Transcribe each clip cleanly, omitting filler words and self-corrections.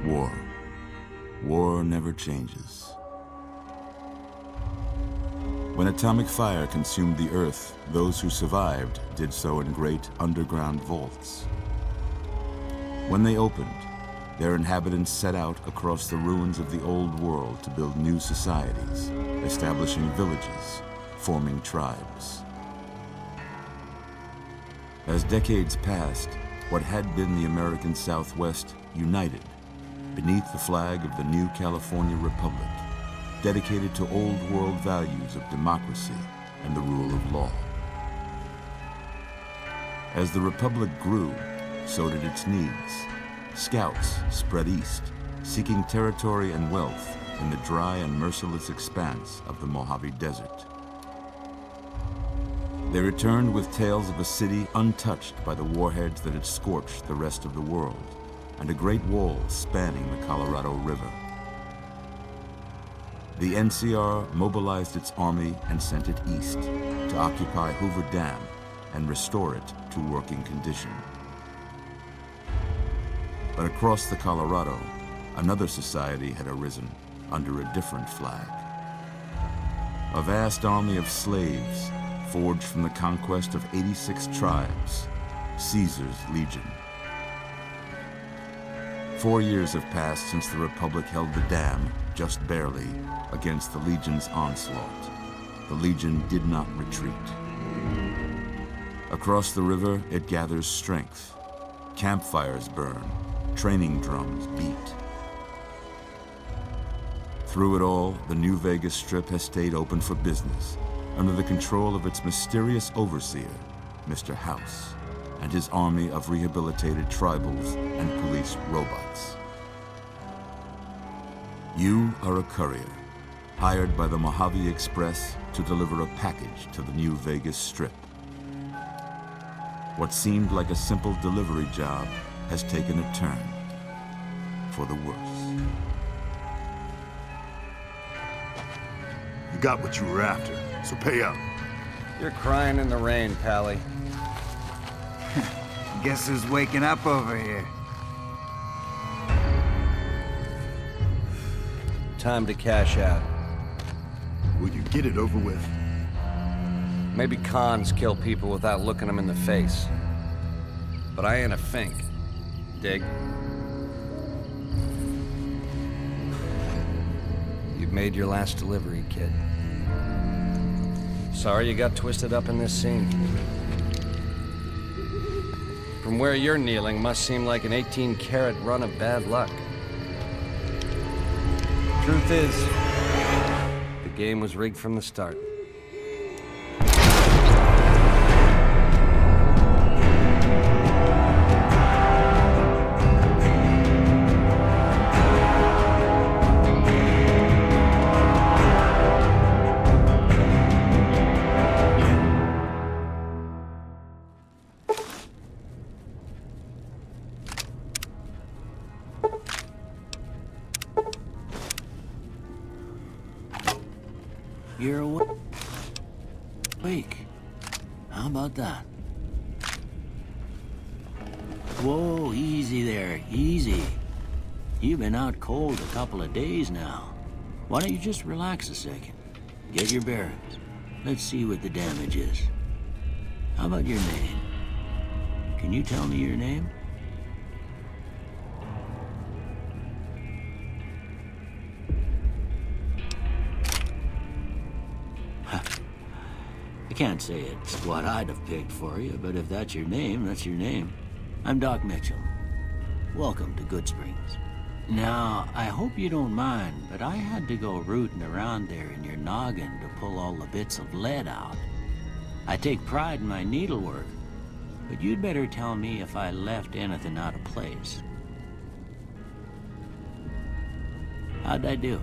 War. War never changes. When atomic fire consumed the Earth, those who survived did so in great underground vaults. When they opened, their inhabitants set out across the ruins of the old world to build new societies, establishing villages, forming tribes. As decades passed, what had been the American Southwest united beneath the flag of the new California Republic, dedicated to old world values of democracy and the rule of law. As the Republic grew, so did its needs. Scouts spread east, seeking territory and wealth in the dry and merciless expanse of the Mojave Desert. They returned with tales of a city untouched by the warheads that had scorched the rest of the world, and a great wall spanning the Colorado River. The NCR mobilized its army and sent it east to occupy Hoover Dam and restore it to working condition. But across the Colorado, another society had arisen under a different flag. A vast army of slaves forged from the conquest of 86 tribes, Caesar's Legion. 4 years have passed since the Republic held the dam, just barely, against the Legion's onslaught. The Legion did not retreat. Across the river, it gathers strength. Campfires burn, training drums beat. Through it all, the New Vegas Strip has stayed open for business, under the control of its mysterious overseer, Mr. House, and his army of rehabilitated tribals and police robots. You are a courier, hired by the Mojave Express to deliver a package to the New Vegas Strip. What seemed like a simple delivery job has taken a turn for the worse. You got what you were after, so pay up. You're crying in the rain, Pally. Guess who's waking up over here? Time to cash out. Will you get it over with? Maybe cons kill people without looking them in the face. But I ain't a fink. Dig? You've made your last delivery, kid. Sorry you got twisted up in this scene. From where you're kneeling must seem like an 18-carat run of bad luck. Truth is, the game was rigged from the start. You're awake. How about that? Whoa, easy there, easy. You've been out cold a couple of days now. Why don't you just relax a second? Get your bearings. Let's see what the damage is. How about your name? Can you tell me your name? I can't say it's what I'd have picked for you, but if that's your name, that's your name. I'm Doc Mitchell. Welcome to Good Springs. Now, I hope you don't mind, but I had to go rooting around there in your noggin to pull all the bits of lead out. I take pride in my needlework, but you'd better tell me if I left anything out of place. How'd I do?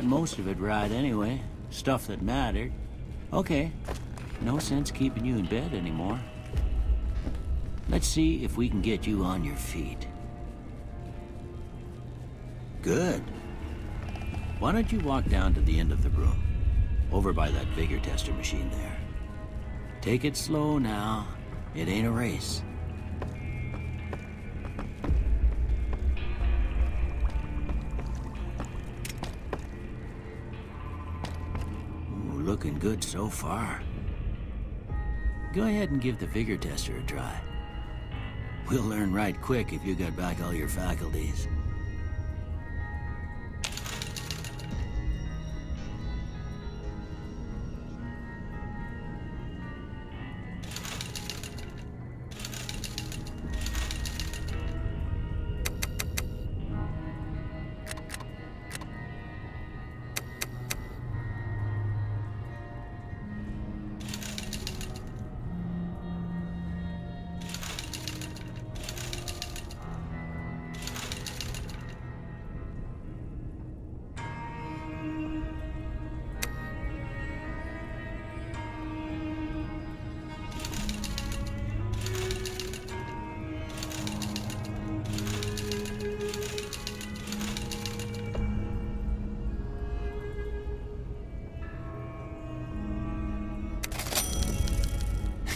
most of it right anyway. Stuff that mattered. Okay, no sense keeping you in bed anymore. Let's see if we can get you on your feet. Good. Why don't you walk down to the end of the room, over by that vigor tester machine there. Take it slow now. It ain't a race. Ooh, looking good so far. Go ahead and give the vigor tester a try. We'll learn right quick if you got back all your faculties.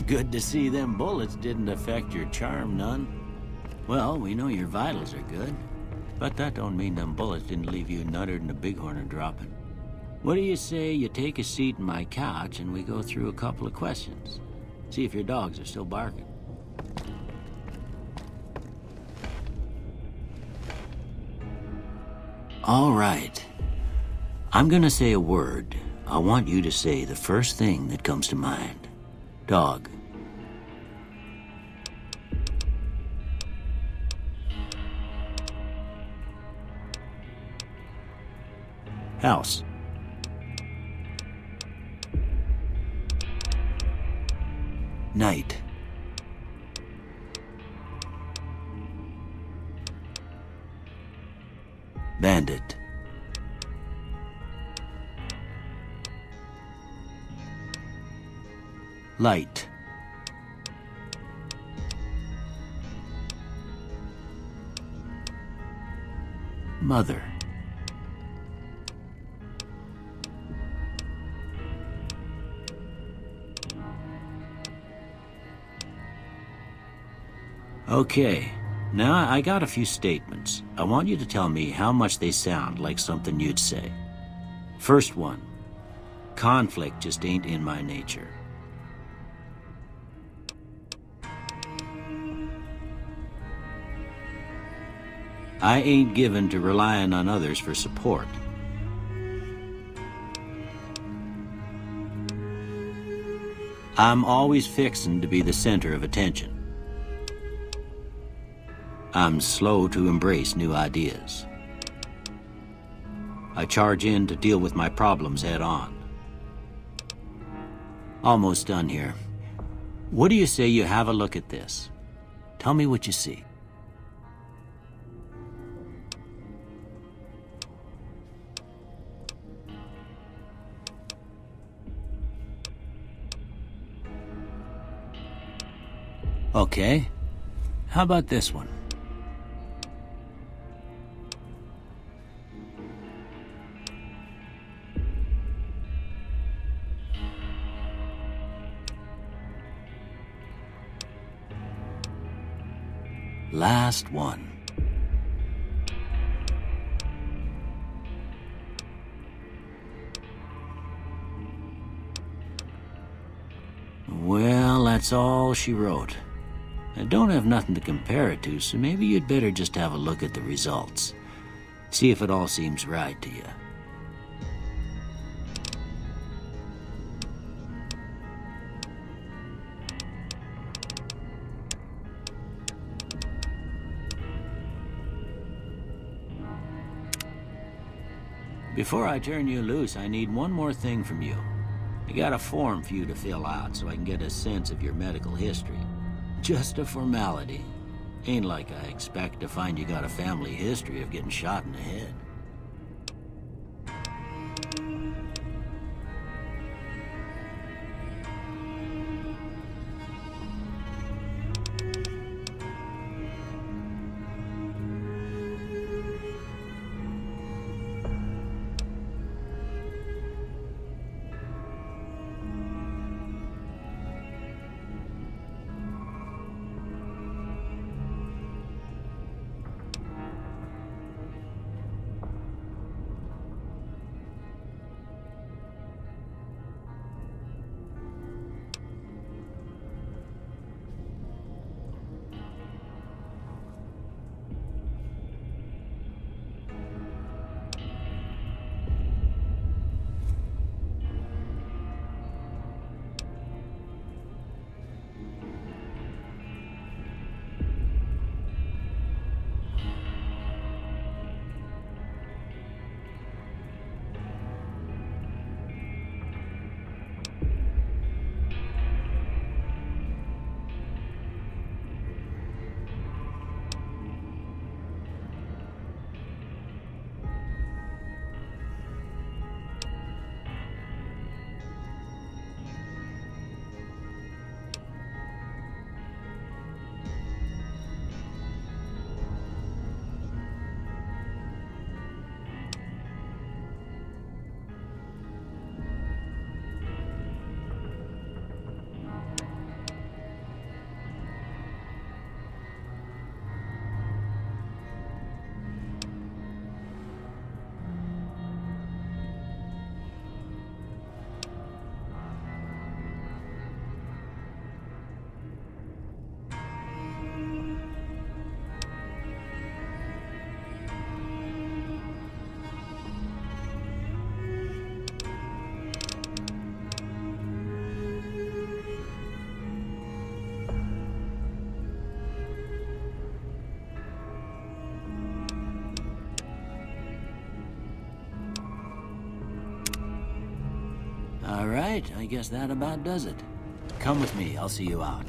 Good to see them bullets didn't affect your charm none. Well, we know your vitals are good, but that don't mean them bullets didn't leave you nuttered and a bighorn are dropping. What do you say you take a seat in my couch and we go through a couple of questions? See if your dogs are still barking. All right. I'm gonna say a word. I want you to say the first thing that comes to mind. Dog. House. Night. Bandit. Light. Mother. Okay, now I got a few statements. I want you to tell me how much they sound like something you'd say. First one, conflict just ain't in my nature. I ain't given to relying on others for support. I'm always fixin' to be the center of attention. I'm slow to embrace new ideas. I charge in to deal with my problems head on. Almost done here. What do you say you have a look at this? Tell me what you see. Okay. How about this one? Last one. Well, that's all she wrote. I don't have nothing to compare it to, so maybe you'd better just have a look at the results. See if it all seems right to you. Before I turn you loose, I need one more thing from you. I got a form for you to fill out so I can get a sense of your medical history. Just a formality. Ain't like I expect to find you got a family history of getting shot in the head. All right, I guess that about does it. Come with me, I'll see you out.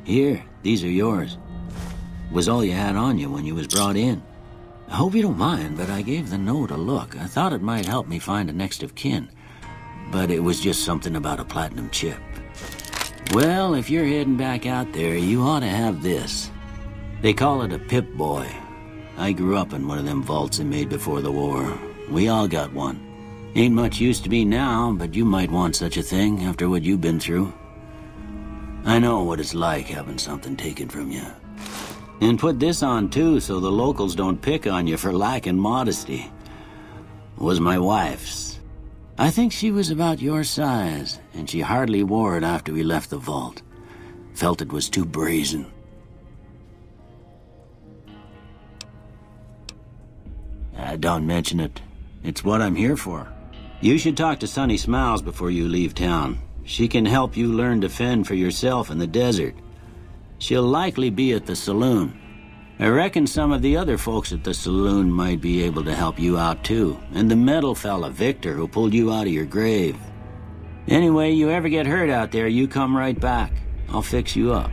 Here, these are yours. Was all you had on you when you was brought in. I hope you don't mind, but I gave the note a look. I thought it might help me find a next of kin. But it was just something about a platinum chip. Well, if you're heading back out there, you ought to have this. They call it a Pip-Boy. I grew up in one of them vaults they made before the war. We all got one. Ain't much use to me now, but you might want such a thing after what you've been through. I know what it's like having something taken from you. And put this on too, so the locals don't pick on you for lacking modesty. Was my wife's. I think she was about your size, and she hardly wore it after we left the vault. Felt it was too brazen. Don't mention it. It's what I'm here for. You should talk to Sunny Smiles before you leave town. She can help you learn to fend for yourself in the desert. She'll likely be at the saloon. I reckon some of the other folks at the saloon might be able to help you out too. And the metal fella, Victor, who pulled you out of your grave. Anyway, you ever get hurt out there, you come right back. I'll fix you up.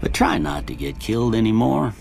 But try not to get killed anymore.